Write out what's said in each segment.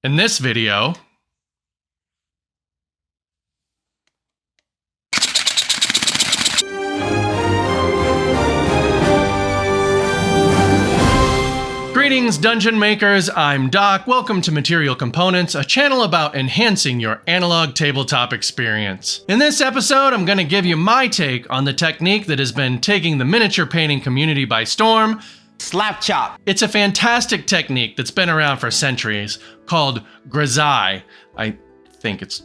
In this video, greetings, Dungeon Makers. I'm Doc. Welcome to Material Components, a channel about enhancing your analog tabletop experience. In this episode, I'm going to give you my take on the technique that has been taking the miniature painting community by storm. Slapchop. It's a fantastic technique that's been around for centuries, called grisaille. I think it's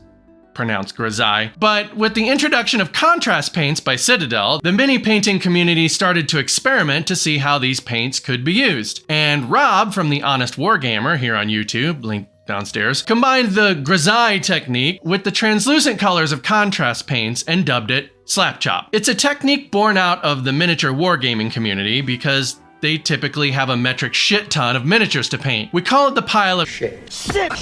pronounced grisaille. But with the introduction of contrast paints by Citadel, the mini painting community started to experiment to see how these paints could be used. And Rob from The Honest Wargamer here on YouTube, link downstairs, combined the grisaille technique with the translucent colors of contrast paints and dubbed it Slapchop. It's a technique born out of the miniature wargaming community because they typically have a metric shit ton of miniatures to paint. We call it the pile of shit. Shit.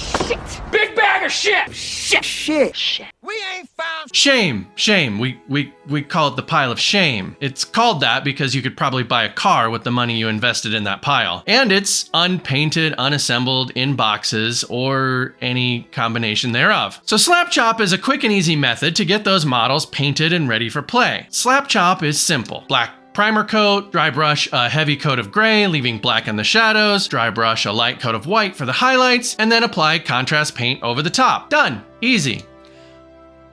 Big bag of shit. Shit. We ain't found shame. We call it the pile of shame. It's called that because you could probably buy a car with the money you invested in that pile. And it's unpainted, unassembled, in boxes, or any combination thereof. So Slapchop is a quick and easy method to get those models painted and ready for play. Slapchop is simple. Black primer coat, dry brush a heavy coat of gray, leaving black in the shadows, dry brush a light coat of white for the highlights, and then apply contrast paint over the top. Done. Easy.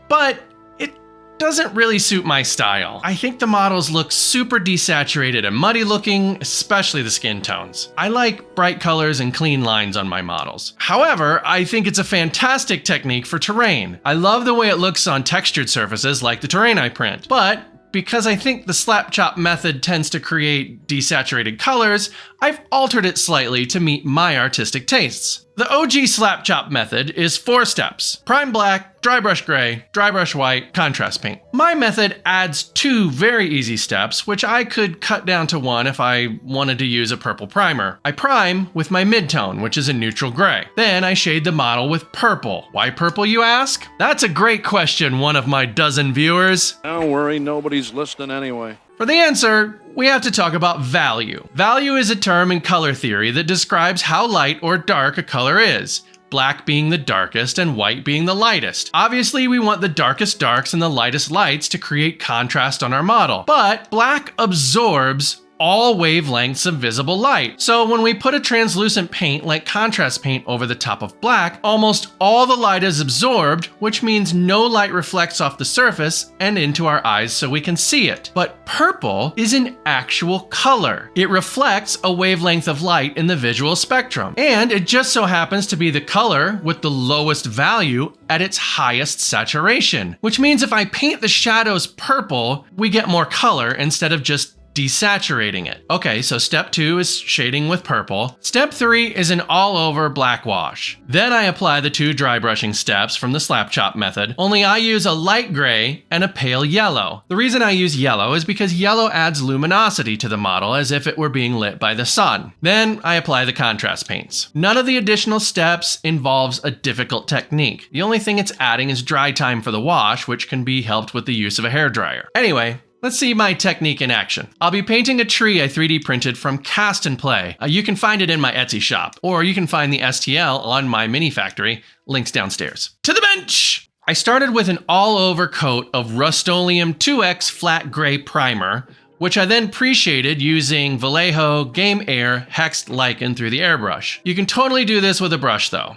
But it doesn't really suit my style. I think the models look super desaturated and muddy looking, especially the skin tones. I like bright colors and clean lines on my models. However, I think it's a fantastic technique for terrain. I love the way it looks on textured surfaces like the terrain I print, but because I think the Slapchop method tends to create desaturated colors, I've altered it slightly to meet my artistic tastes. The OG Slapchop method is 4 steps: prime black, dry brush gray, dry brush white, contrast paint. My method adds 2 very easy steps, which I could cut down to 1 if I wanted to use a purple primer. I prime with my midtone, which is a neutral gray. Then I shade the model with purple. Why purple, you ask? That's a great question, one of my dozen viewers. Don't worry, nobody's listening anyway. For the answer, we have to talk about value. Value is a term in color theory that describes how light or dark a color is, black being the darkest and white being the lightest. Obviously, we want the darkest darks and the lightest lights to create contrast on our model, but black absorbs all wavelengths of visible light. So when we put a translucent paint like contrast paint over the top of black, almost all the light is absorbed, which means no light reflects off the surface and into our eyes so we can see it. But purple is an actual color. It reflects a wavelength of light in the visual spectrum. And it just so happens to be the color with the lowest value at its highest saturation, which means if I paint the shadows purple, we get more color instead of just desaturating it. Okay, so step 2 is shading with purple. Step 3 is an all-over black wash. Then I apply the 2 dry brushing steps from the Slapchop method, only I use a light gray and a pale yellow. The reason I use yellow is because yellow adds luminosity to the model as if it were being lit by the sun. Then I apply the contrast paints. None of the additional steps involves a difficult technique. The only thing it's adding is dry time for the wash, which can be helped with the use of a hairdryer. Anyway, let's see my technique in action. I'll be painting a tree I 3D printed from Cast and Play. You can find it in my Etsy shop, or you can find the STL on my mini factory, links downstairs. To the bench! I started with an all-over coat of Rust-Oleum 2X flat gray primer, which I then pre-shaded using Vallejo Game Air Hexed Lichen through the airbrush. You can totally do this with a brush though.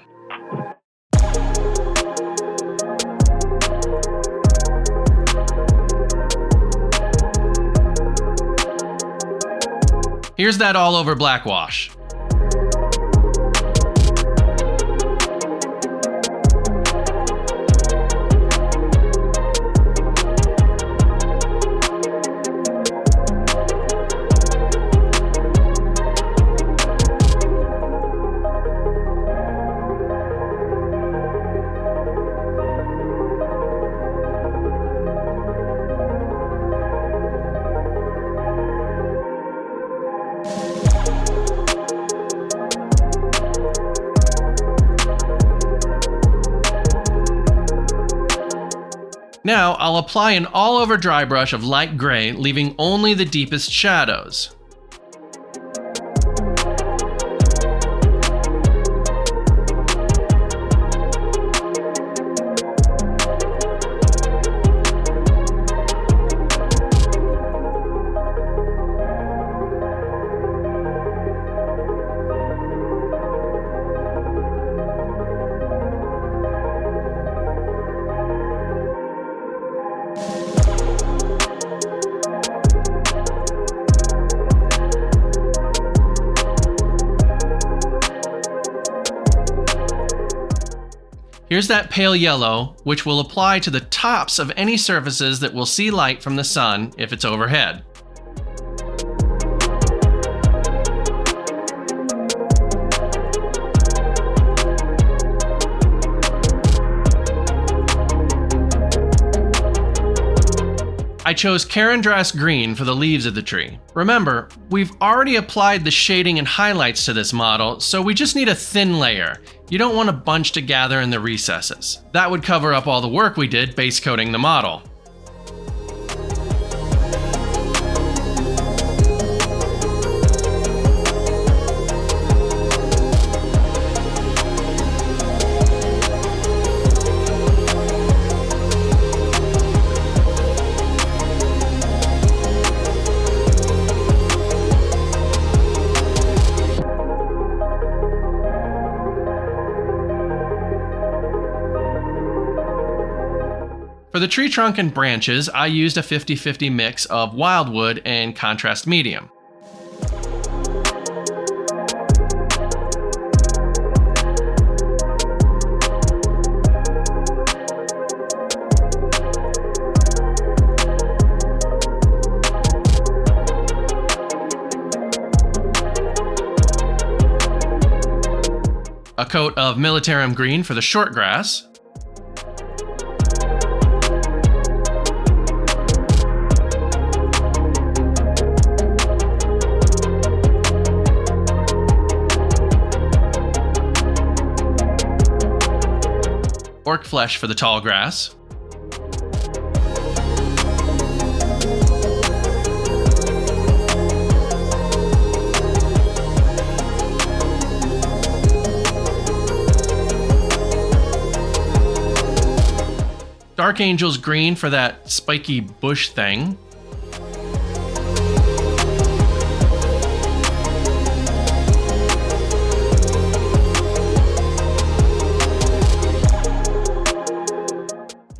Here's that all-over black wash. Now, I'll apply an all-over dry brush of light gray, leaving only the deepest shadows. Here's that pale yellow, which will apply to the tops of any surfaces that will see light from the sun if it's overhead. I chose Carandrass green for the leaves of the tree. Remember, we've already applied the shading and highlights to this model, so we just need a thin layer. You don't want a bunch to gather in the recesses. That would cover up all the work we did base coating the model. For the tree trunk and branches, I used a 50-50 mix of wildwood and contrast medium. A coat of militarum green for the short grass. Orc flesh for the tall grass. Dark Angel's green for that spiky bush thing.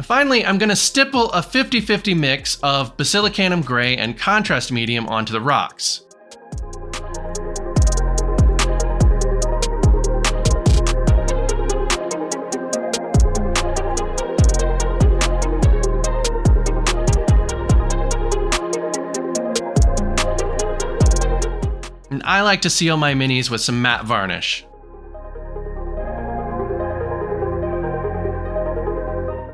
Finally, I'm going to stipple a 50-50 mix of Basilicanum Gray and Contrast Medium onto the rocks. And I like to seal my minis with some matte varnish.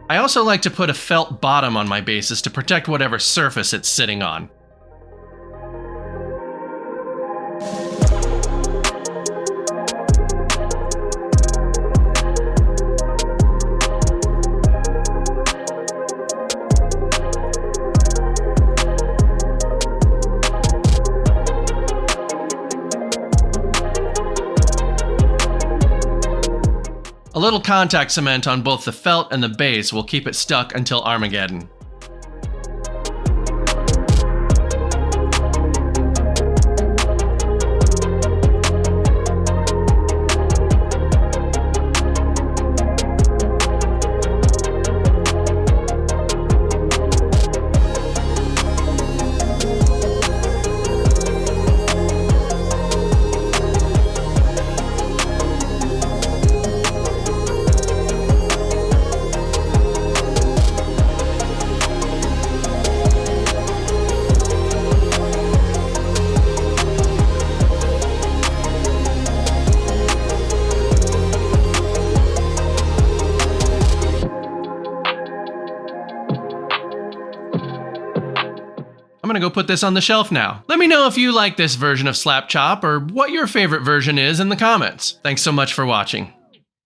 I also like to put a felt bottom on my bases to protect whatever surface it's sitting on. A little contact cement on both the felt and the base will keep it stuck until Armageddon. I'm gonna go put this on the shelf now. Let me know if you like this version of Slapchop or what your favorite version is in the comments. Thanks so much for watching.